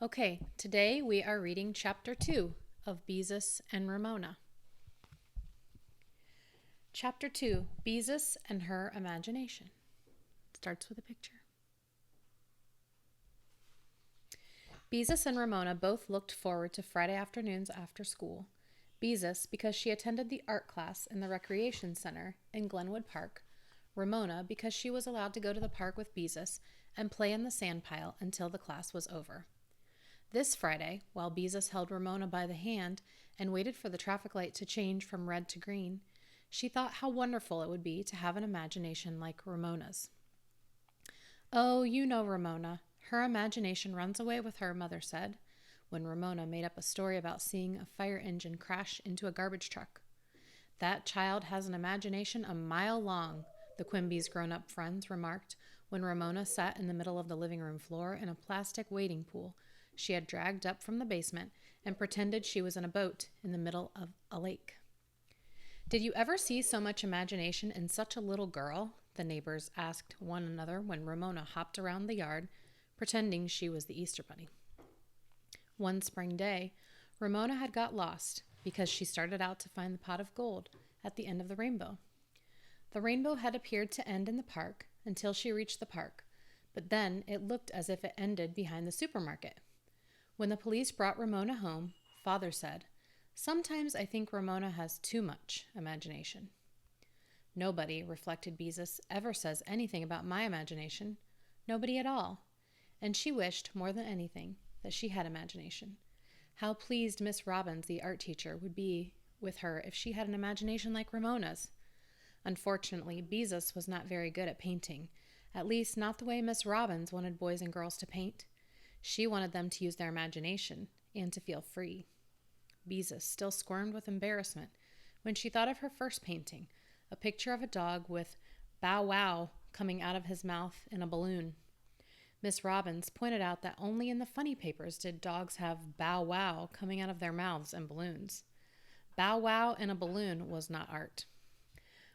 Okay, today we are reading Chapter 2 of Beezus and Ramona. Chapter 2, Beezus and Her Imagination. Starts with a picture. Beezus and Ramona both looked forward to Friday afternoons after school. Beezus, because she attended the art class in the recreation center in Glenwood Park. Ramona, because she was allowed to go to the park with Beezus and play in the sand pile until the class was over. This Friday, while Beezus held Ramona by the hand and waited for the traffic light to change from red to green, she thought how wonderful it would be to have an imagination like Ramona's. "Oh, you know Ramona. Her imagination runs away with her," Mother said, when Ramona made up a story about seeing a fire engine crash into a garbage truck. "That child has an imagination a mile long," the Quimby's grown-up friends remarked when Ramona sat in the middle of the living room floor in a plastic wading pool she had dragged up from the basement and pretended she was in a boat in the middle of a lake. "Did you ever see so much imagination in such a little girl?" the neighbors asked one another when Ramona hopped around the yard, pretending she was the Easter Bunny. One spring day, Ramona had got lost because she started out to find the pot of gold at the end of the rainbow. The rainbow had appeared to end in the park until she reached the park, but then it looked as if it ended behind the supermarket. When the police brought Ramona home, Father said, "Sometimes I think Ramona has too much imagination." "Nobody," reflected Beezus, "ever says anything about my imagination. Nobody at all." And she wished, more than anything, that she had imagination. How pleased Miss Robbins, the art teacher, would be with her if she had an imagination like Ramona's. Unfortunately, Beezus was not very good at painting, at least not the way Miss Robbins wanted boys and girls to paint. She wanted them to use their imagination and to feel free. Beezus still squirmed with embarrassment when she thought of her first painting, a picture of a dog with "bow wow" coming out of his mouth in a balloon. Miss Robbins pointed out that only in the funny papers did dogs have "bow wow" coming out of their mouths in balloons. Bow wow in a balloon was not art.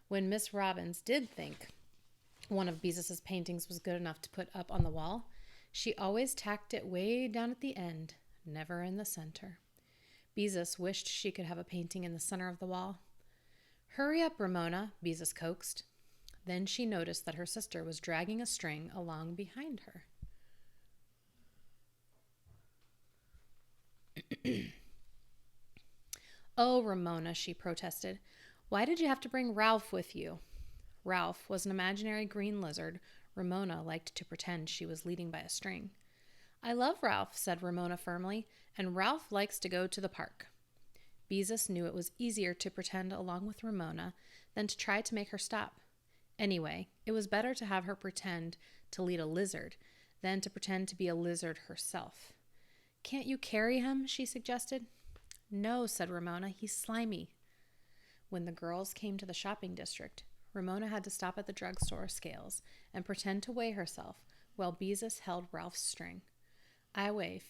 When Miss Robbins did think one of Beezus's paintings was good enough to put up on the wall, she always tacked it way down at the end, never in the center. Beezus wished she could have a painting in the center of the wall. "Hurry up, Ramona," Beezus coaxed. Then she noticed that her sister was dragging a string along behind her. "Oh, Ramona," she protested, "why did you have to bring Ralph with you?" Ralph was an imaginary green lizard Ramona liked to pretend she was leading by a string. "I love Ralph," said Ramona firmly, "and Ralph likes to go to the park." Beezus knew it was easier to pretend along with Ramona than to try to make her stop. Anyway, it was better to have her pretend to lead a lizard than to pretend to be a lizard herself. "Can't you carry him?" she suggested. "No," said Ramona, "he's slimy." When the girls came to the shopping district, Ramona had to stop at the drugstore scales and pretend to weigh herself while Beezus held Ralph's string. "I weigh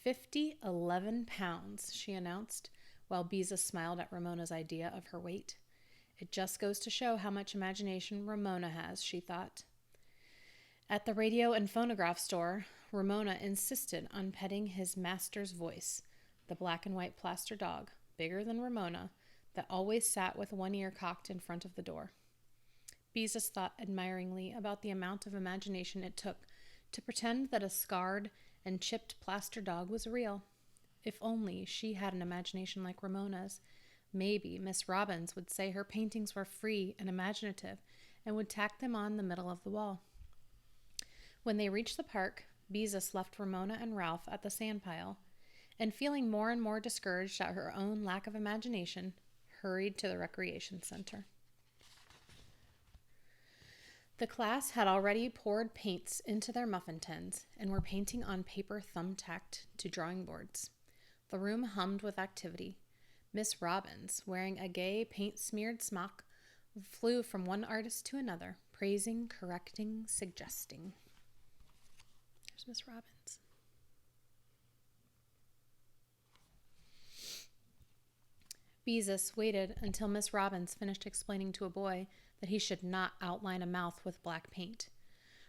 11 pounds, she announced, while Beezus smiled at Ramona's idea of her weight. It just goes to show how much imagination Ramona has, she thought. At the radio and phonograph store, Ramona insisted on petting his master's voice, the black and white plaster dog, bigger than Ramona, that always sat with one ear cocked in front of the door. Beezus thought admiringly about the amount of imagination it took to pretend that a scarred and chipped plaster dog was real. If only she had an imagination like Ramona's, maybe Miss Robbins would say her paintings were free and imaginative and would tack them on the middle of the wall. When they reached the park, Beezus left Ramona and Ralph at the sandpile, and feeling more and more discouraged at her own lack of imagination, hurried to the recreation center. The class had already poured paints into their muffin tins and were painting on paper thumbtacked to drawing boards. The room hummed with activity. Miss Robbins, wearing a gay paint-smeared smock, flew from one artist to another, praising, correcting, suggesting. There's Miss Robbins. Beezus waited until Miss Robbins finished explaining to a boy that he should not outline a mouth with black paint.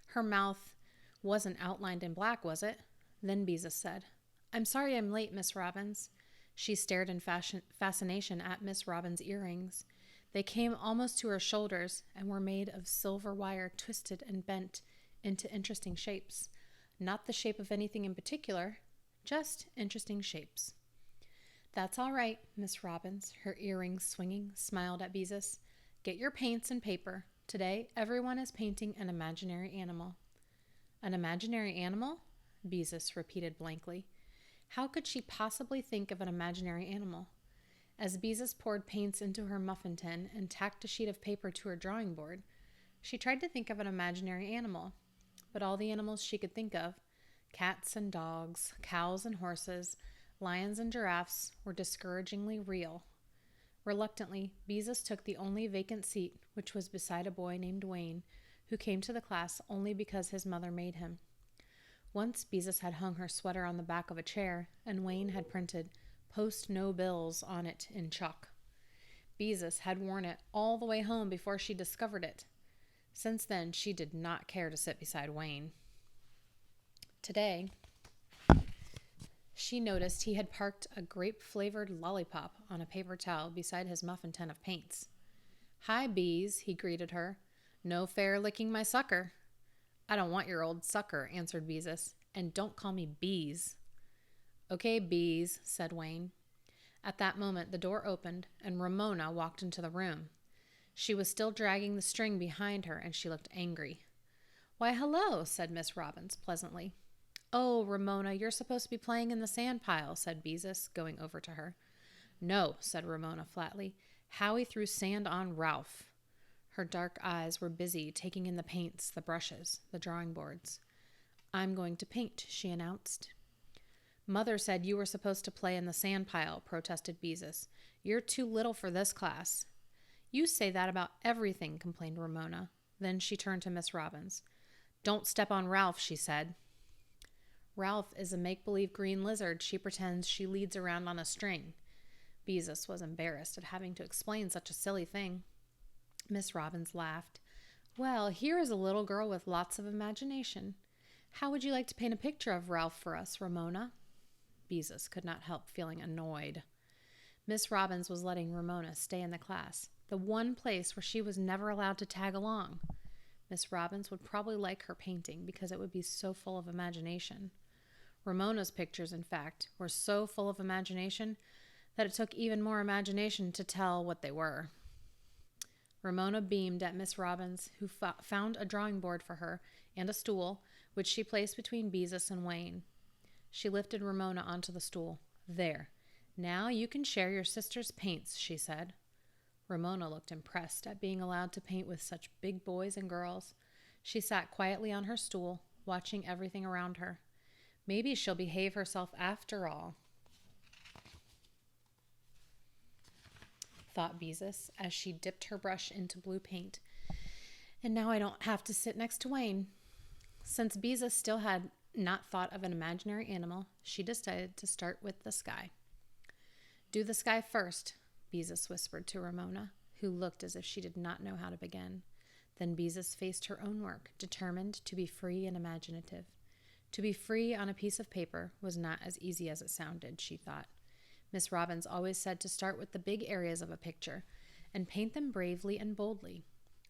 Her mouth wasn't outlined in black, was it? Then Beezus said, I'm sorry I'm late, Miss Robbins. She stared in fascination at Miss Robbins' earrings. They came almost to her shoulders and were made of silver wire twisted and bent into interesting shapes. Not the shape of anything in particular, just interesting shapes. That's all right, Miss Robbins, her earrings swinging, smiled at Beezus. Get your paints and paper. Today, everyone is painting an imaginary animal. An imaginary animal? Beezus repeated blankly. How could she possibly think of an imaginary animal? As Beezus poured paints into her muffin tin and tacked a sheet of paper to her drawing board, she tried to think of an imaginary animal. But all the animals she could think of, cats and dogs, cows and horses, lions and giraffes, were discouragingly real. Reluctantly, Beezus took the only vacant seat, which was beside a boy named Wayne, who came to the class only because his mother made him. Once Beezus had hung her sweater on the back of a chair, and Wayne had printed, "Post no bills" on it in chalk. Beezus had worn it all the way home before she discovered it. Since then, she did not care to sit beside Wayne. Today, she noticed he had parked a grape-flavored lollipop on a paper towel beside his muffin tin of paints. "Hi, Bees," he greeted her. "No fair licking my sucker." "I don't want your old sucker," answered Beezus, "and don't call me Bees." "Okay, Bees," said Wayne. At that moment, the door opened, and Ramona walked into the room. She was still dragging the string behind her, and she looked angry. "Why, hello," said Miss Robbins pleasantly. "Oh, Ramona, you're supposed to be playing in the sand pile," said Beezus, going over to her. "No," said Ramona flatly. "Howie threw sand on Ralph." Her dark eyes were busy taking in the paints, the brushes, the drawing boards. "I'm going to paint," she announced. "Mother said you were supposed to play in the sand pile," protested Beezus. "You're too little for this class." "You say that about everything," complained Ramona. Then she turned to Miss Robbins. "Don't step on Ralph," she said. "Ralph is a make-believe green lizard she pretends she leads around on a string." Beezus was embarrassed at having to explain such a silly thing. Miss Robbins laughed. "Well, here is a little girl with lots of imagination. How would you like to paint a picture of Ralph for us, Ramona?" Beezus could not help feeling annoyed. Miss Robbins was letting Ramona stay in the class, the one place where she was never allowed to tag along. Miss Robbins would probably like her painting because it would be so full of imagination. Ramona's pictures, in fact, were so full of imagination that it took even more imagination to tell what they were. Ramona beamed at Miss Robbins, who found a drawing board for her and a stool, which she placed between Beezus and Wayne. She lifted Ramona onto the stool. "There. Now you can share your sister's paints," she said. Ramona looked impressed at being allowed to paint with such big boys and girls. She sat quietly on her stool, watching everything around her. Maybe she'll behave herself after all, thought Beezus as she dipped her brush into blue paint. And now I don't have to sit next to Wayne. Since Beezus still had not thought of an imaginary animal, she decided to start with the sky. "Do the sky first," Beezus whispered to Ramona, who looked as if she did not know how to begin. Then Beezus faced her own work, determined to be free and imaginative. To be free on a piece of paper was not as easy as it sounded, she thought. Miss Robbins always said to start with the big areas of a picture and paint them bravely and boldly.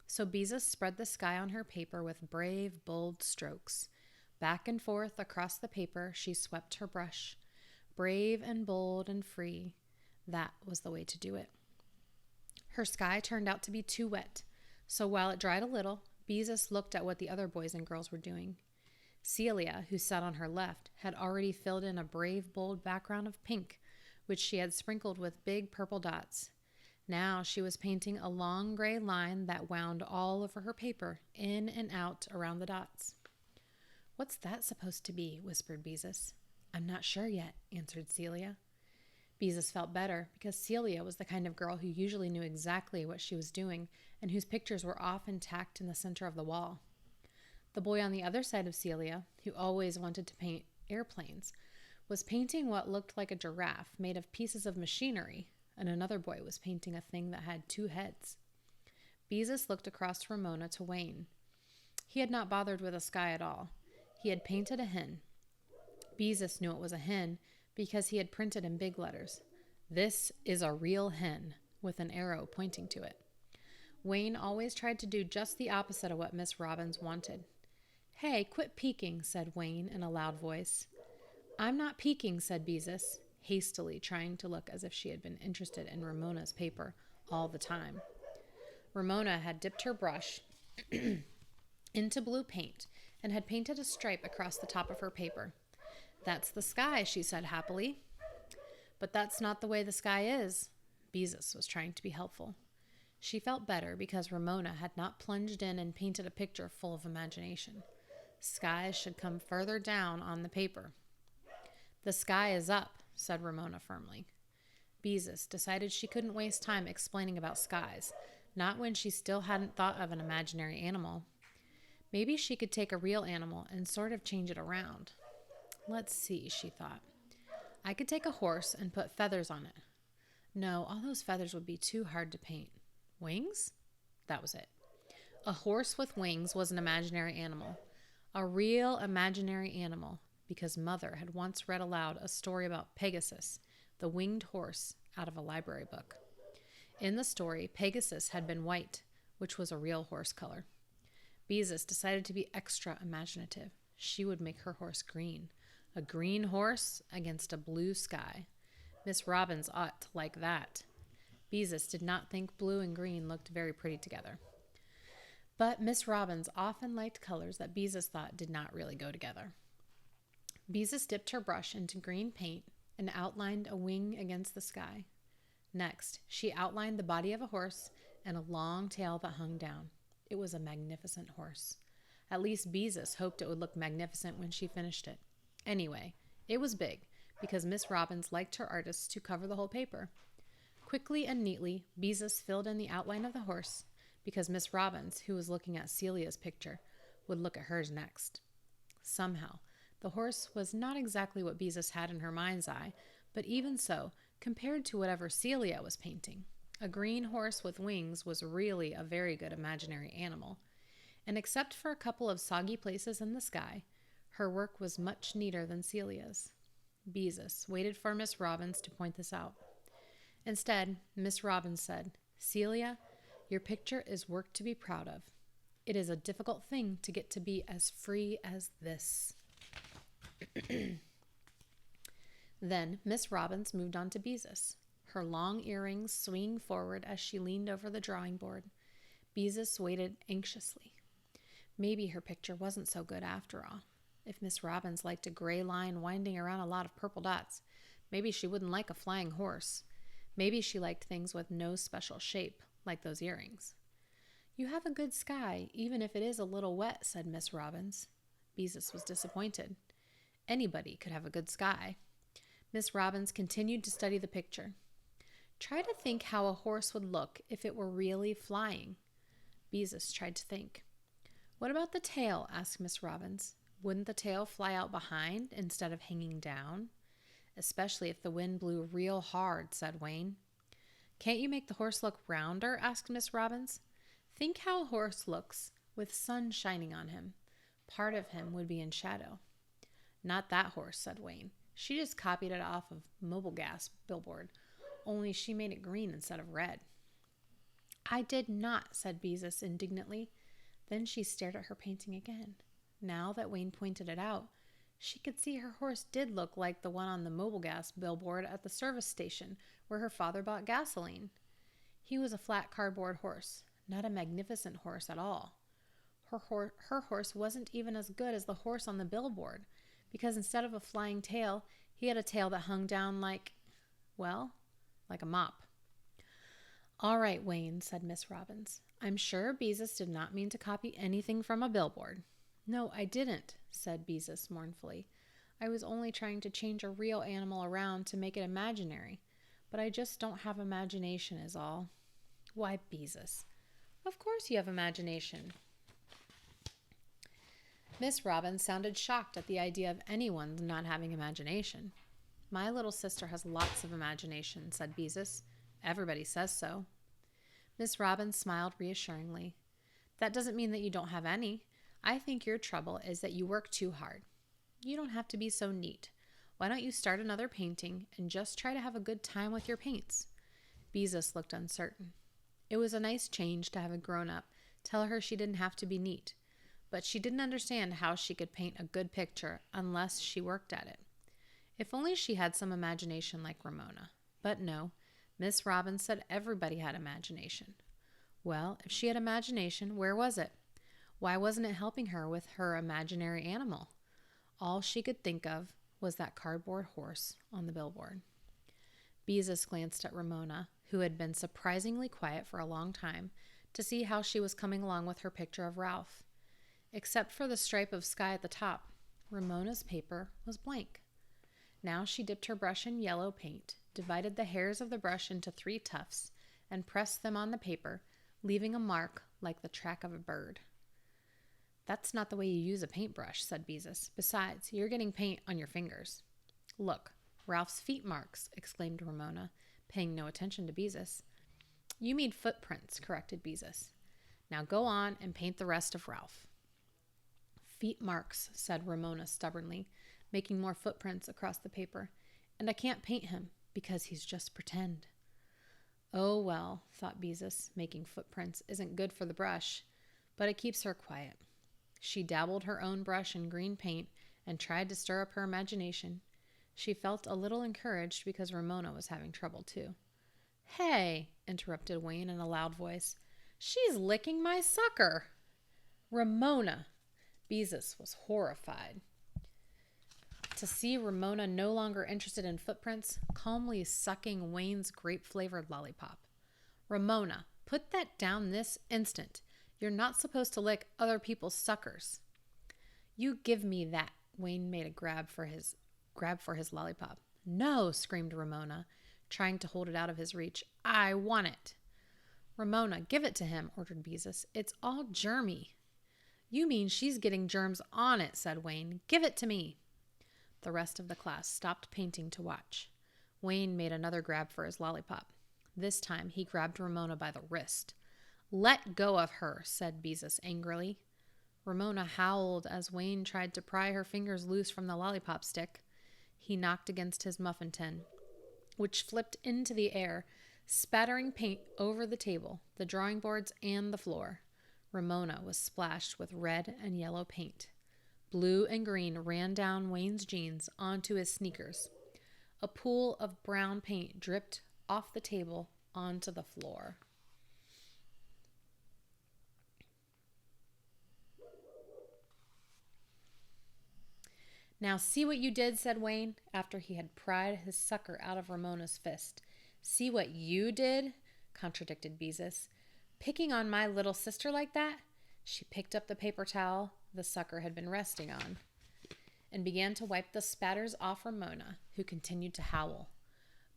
So Beezus spread the sky on her paper with brave, bold strokes. Back and forth across the paper she swept her brush. Brave and bold and free. That was the way to do it. Her sky turned out to be too wet, so while it dried a little, Beezus looked at what the other boys and girls were doing. Celia, who sat on her left, had already filled in a brave, bold background of pink, which she had sprinkled with big purple dots. Now she was painting a long gray line that wound all over her paper, in and out around the dots. "What's that supposed to be?" whispered Beezus. "I'm not sure yet," answered Celia. Beezus felt better because Celia was the kind of girl who usually knew exactly what she was doing and whose pictures were often tacked in the center of the wall. The boy on the other side of Celia, who always wanted to paint airplanes, was painting what looked like a giraffe made of pieces of machinery, and another boy was painting a thing that had two heads. Beezus looked across Ramona to Wayne. He had not bothered with a sky at all. He had painted a hen. Beezus knew it was a hen because he had printed in big letters, "This is a real hen," with an arrow pointing to it. Wayne always tried to do just the opposite of what Miss Robbins wanted. "Hey, quit peeking," said Wayne in a loud voice. "I'm not peeking," said Beezus, hastily trying to look as if she had been interested in Ramona's paper all the time. Ramona had dipped her brush into blue paint and had painted a stripe across the top of her paper. "That's the sky," she said happily. "But that's not the way the sky is." Beezus was trying to be helpful. She felt better because Ramona had not plunged in and painted a picture full of imagination. Skies should come further down on the paper. "The sky is up," said Ramona firmly. Beezus decided she couldn't waste time explaining about skies, not when she still hadn't thought of an imaginary animal. Maybe she could take a real animal and sort of change it around. "Let's see," she thought. "I could take a horse and put feathers on it. No, all those feathers would be too hard to paint. Wings?" That was it. A horse with wings was an imaginary animal. A real imaginary animal, because Mother had once read aloud a story about Pegasus, the winged horse, out of a library book. In the story, Pegasus had been white, which was a real horse color. Beezus decided to be extra imaginative. She would make her horse green. A green horse against a blue sky. Miss Robbins ought to like that. Beezus did not think blue and green looked very pretty together. But Miss Robbins often liked colors that Beezus thought did not really go together. Beezus dipped her brush into green paint and outlined a wing against the sky. Next, she outlined the body of a horse and a long tail that hung down. It was a magnificent horse. At least Beezus hoped it would look magnificent when she finished it. Anyway, it was big, because Miss Robbins liked her artists to cover the whole paper. Quickly and neatly, Beezus filled in the outline of the horse, because Miss Robbins, who was looking at Celia's picture, would look at hers next. Somehow, the horse was not exactly what Beezus had in her mind's eye, but even so, compared to whatever Celia was painting, a green horse with wings was really a very good imaginary animal. And except for a couple of soggy places in the sky, her work was much neater than Celia's. Beezus waited for Miss Robbins to point this out. Instead, Miss Robbins said, "Celia, your picture is work to be proud of. It is a difficult thing to get to be as free as this." Then Miss Robbins moved on to Beezus, her long earrings swinging forward as she leaned over the drawing board. Beezus waited anxiously. Maybe her picture wasn't so good after all. If Miss Robbins liked a gray line winding around a lot of purple dots, maybe she wouldn't like a flying horse. Maybe she liked things with no special shape, like those earrings. "You have a good sky, even if it is a little wet," said Miss Robbins. Beezus was disappointed. Anybody could have a good sky. Miss Robbins continued to study the picture. "Try to think how a horse would look if it were really flying." Beezus tried to think. "What about the tail?" asked Miss Robbins. "Wouldn't the tail fly out behind instead of hanging down?" "Especially if the wind blew real hard," said Wayne. "Can't you make the horse look rounder?" asked Miss Robbins. "Think how a horse looks with sun shining on him. Part of him would be in shadow." "Not that horse," said Wayne. "She just copied it off of mobile gas billboard, only she made it green instead of red." "I did not," said Beezus indignantly. Then she stared at her painting again. Now that Wayne pointed it out, she could see her horse did look like the one on the mobile gas billboard at the service station where her father bought gasoline. He was a flat cardboard horse, not a magnificent horse at all. Her horse wasn't even as good as the horse on the billboard, because instead of a flying tail, he had a tail that hung down like a mop. "All right, Wayne," said Miss Robbins. "I'm sure Beezus did not mean to copy anything from a billboard." "No, I didn't," said Beezus mournfully. "I was only trying to change a real animal around to make it imaginary. But I just don't have imagination is all." "Why, Beezus, of course you have imagination." Miss Robbins sounded shocked at the idea of anyone not having imagination. "My little sister has lots of imagination," said Beezus. "Everybody says so." Miss Robbins smiled reassuringly. "That doesn't mean that you don't have any. I think your trouble is that you work too hard." You don't have to be so neat. Why don't you start another painting and just try to have a good time with your paints? Beezus looked uncertain. It was a nice change to have a grown-up tell her she didn't have to be neat, but she didn't understand how she could paint a good picture unless she worked at it. If only she had some imagination like Ramona. But no, Miss Robin said everybody had imagination. Well, if she had imagination, where was it? Why wasn't it helping her with her imaginary animal? All she could think of was that cardboard horse on the billboard. Beezus glanced at Ramona, who had been surprisingly quiet for a long time, to see how she was coming along with her picture of Ralph. Except for the stripe of sky at the top, Ramona's paper was blank. Now she dipped her brush in yellow paint, divided the hairs of the brush into 3 tufts, and pressed them on the paper, leaving a mark like the track of a bird. That's not the way you use a paintbrush, said Beezus. Besides, you're getting paint on your fingers. Look, Ralph's feet marks, exclaimed Ramona, paying no attention to Beezus. You mean footprints, corrected Beezus. Now go on and paint the rest of Ralph. Feet marks, said Ramona stubbornly, making more footprints across the paper. And I can't paint him, because he's just pretend. Oh, well, thought Beezus, making footprints isn't good for the brush, but it keeps her quiet. She dabbled her own brush in green paint and tried to stir up her imagination. She felt a little encouraged because Ramona was having trouble too. Hey, interrupted Wayne in a loud voice. She's licking my sucker. Ramona. Beezus was horrified. To see Ramona no longer interested in footprints, calmly sucking Wayne's grape-flavored lollipop. Ramona, put that down this instant. You're not supposed to lick other people's suckers. You give me that. Wayne made a grab for his lollipop. No, screamed Ramona, trying to hold it out of his reach. I want it. Ramona, give it to him, ordered Beezus. It's all germy. You mean she's getting germs on it, said Wayne. Give it to me. The rest of the class stopped painting to watch. Wayne made another grab for his lollipop. This time he grabbed Ramona by the wrist. Let go of her, said Beezus angrily. Ramona howled as Wayne tried to pry her fingers loose from the lollipop stick. He knocked against his muffin tin, which flipped into the air, spattering paint over the table, the drawing boards, and the floor. Ramona was splashed with red and yellow paint. Blue and green ran down Wayne's jeans onto his sneakers. A pool of brown paint dripped off the table onto the floor. Now see what you did, said Wayne, after he had pried his sucker out of Ramona's fist. See what you did? Contradicted Beezus. Picking on my little sister like that? She picked up the paper towel the sucker had been resting on and began to wipe the spatters off Ramona, who continued to howl.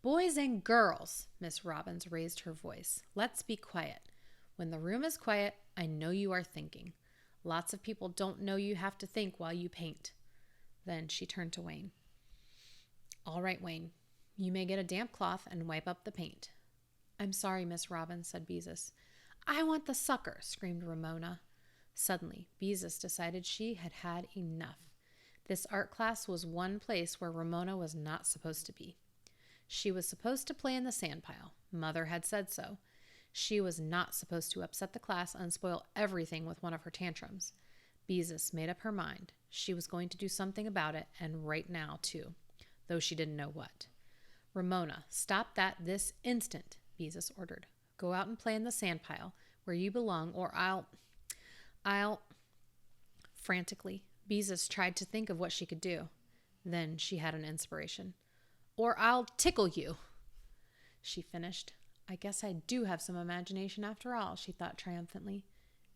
Boys and girls, Miss Robbins raised her voice. Let's be quiet. When the room is quiet, I know you are thinking. Lots of people don't know you have to think while you paint. Then she turned to Wayne. All right, Wayne, you may get a damp cloth and wipe up the paint. I'm sorry, Miss Robbins, said Beezus. I want the sucker, screamed Ramona. Suddenly, Beezus decided she had had enough. This art class was one place where Ramona was not supposed to be. She was supposed to play in the sandpile. Mother had said so. She was not supposed to upset the class and spoil everything with one of her tantrums. Beezus made up her mind. She was going to do something about it, and right now, too, though she didn't know what. Ramona, stop that this instant, Beezus ordered. Go out and play in the sandpile, where you belong, or I'll... Frantically, Beezus tried to think of what she could do. Then she had an inspiration. Or I'll tickle you, she finished. I guess I do have some imagination after all, she thought triumphantly.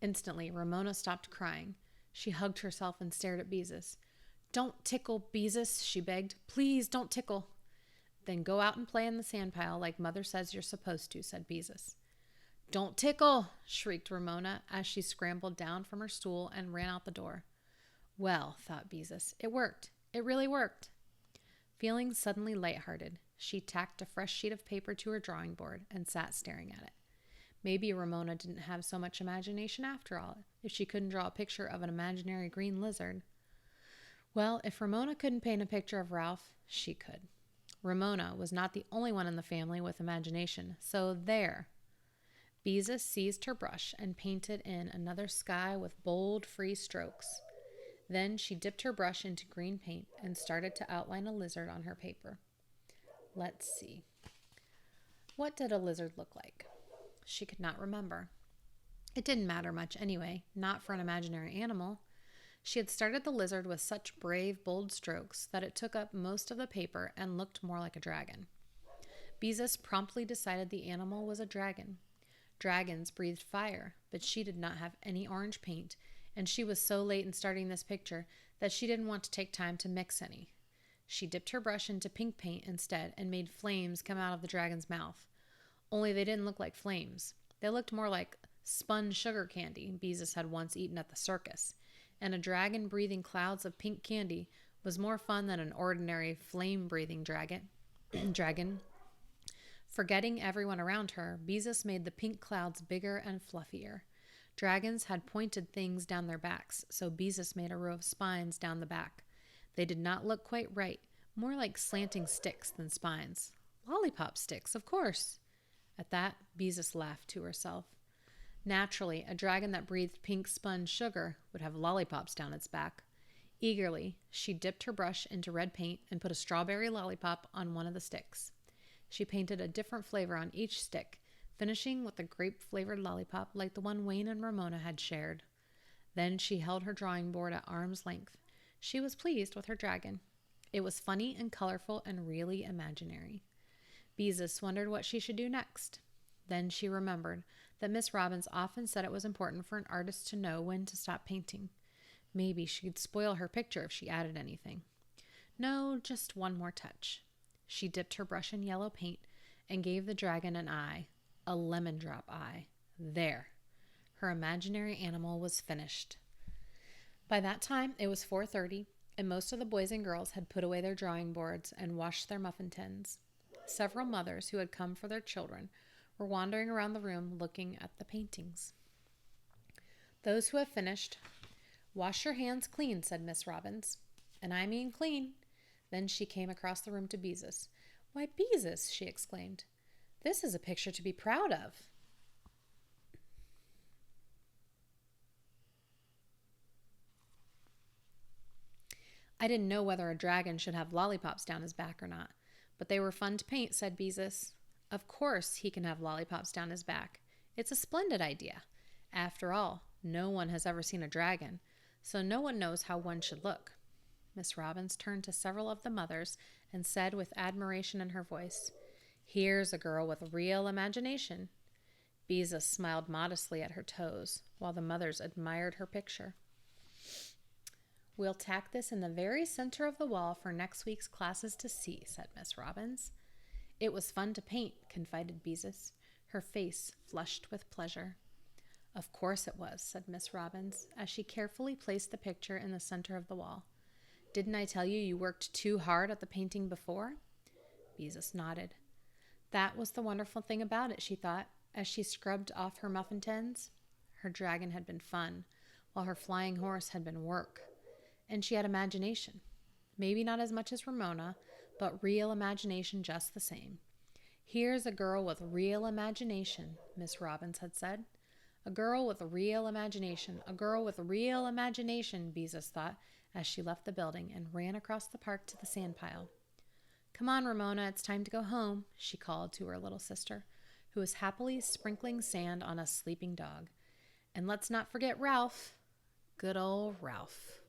Instantly, Ramona stopped crying. She hugged herself and stared at Beezus. Don't tickle, Beezus, she begged. Please don't tickle. Then go out and play in the sandpile like Mother says you're supposed to, said Beezus. Don't tickle, shrieked Ramona as she scrambled down from her stool and ran out the door. Well, thought Beezus, it worked. It really worked. Feeling suddenly lighthearted, she tacked a fresh sheet of paper to her drawing board and sat staring at it. Maybe Ramona didn't have so much imagination after all, if she couldn't draw a picture of an imaginary green lizard. Well, if Ramona couldn't paint a picture of Ralph, she could. Ramona was not the only one in the family with imagination, so there. Beezus seized her brush and painted in another sky with bold, free strokes. Then she dipped her brush into green paint and started to outline a lizard on her paper. Let's see. What did a lizard look like? She could not remember. It didn't matter much anyway, not for an imaginary animal. She had started the lizard with such brave, bold strokes that it took up most of the paper and looked more like a dragon. Beezus promptly decided the animal was a dragon. Dragons breathed fire, but she did not have any orange paint, and she was so late in starting this picture that she didn't want to take time to mix any. She dipped her brush into pink paint instead and made flames come out of the dragon's mouth. Only they didn't look like flames. They looked more like spun sugar candy Beezus had once eaten at the circus, and a dragon breathing clouds of pink candy was more fun than an ordinary flame-breathing dragon. Forgetting everyone around her, Beezus made the pink clouds bigger and fluffier. Dragons had pointed things down their backs, so Beezus made a row of spines down the back. They did not look quite right, more like slanting sticks than spines. Lollipop sticks, of course. At that, Beezus laughed to herself. Naturally, a dragon that breathed pink spun sugar would have lollipops down its back. Eagerly, she dipped her brush into red paint and put a strawberry lollipop on one of the sticks. She painted a different flavor on each stick, finishing with a grape-flavored lollipop like the one Wayne and Ramona had shared. Then she held her drawing board at arm's length. She was pleased with her dragon. It was funny and colorful and really imaginary. Beezus wondered what she should do next. Then she remembered that Miss Robbins often said it was important for an artist to know when to stop painting. Maybe she'd spoil her picture if she added anything. No, just one more touch. She dipped her brush in yellow paint and gave the dragon an eye, a lemon drop eye. There. Her imaginary animal was finished. By that time, it was 4:30, and most of the boys and girls had put away their drawing boards and washed their muffin tins. Several mothers who had come for their children were wandering around the room looking at the paintings. Those who have finished, wash your hands clean, said Miss Robbins. And I mean clean. Then she came across the room to Beezus. Why, Beezus, she exclaimed. This is a picture to be proud of. I didn't know whether a dragon should have lollipops down his back or not, but they were fun to paint, said Beezus. Of course he can have lollipops down his back. It's a splendid idea. After all, no one has ever seen a dragon, so no one knows how one should look. Miss Robbins turned to several of the mothers and said with admiration in her voice, Here's a girl with real imagination. Beezus smiled modestly at her toes, while the mothers admired her picture. We'll tack this in the very center of the wall for next week's classes to see, said Miss Robbins. It was fun to paint, confided Beezus, her face flushed with pleasure. Of course it was, said Miss Robbins, as she carefully placed the picture in the center of the wall. Didn't I tell you worked too hard at the painting before? Beezus nodded. That was the wonderful thing about it, she thought, as she scrubbed off her muffin tins. Her dragon had been fun, while her flying horse had been work. And she had imagination. Maybe not as much as Ramona, but real imagination just the same. Here's a girl with real imagination, Miss Robbins had said. A girl with a real imagination, a girl with a real imagination, Beezus thought, as she left the building and ran across the park to the sandpile. Come on, Ramona, it's time to go home, she called to her little sister, who was happily sprinkling sand on a sleeping dog. And let's not forget Ralph. Good old Ralph.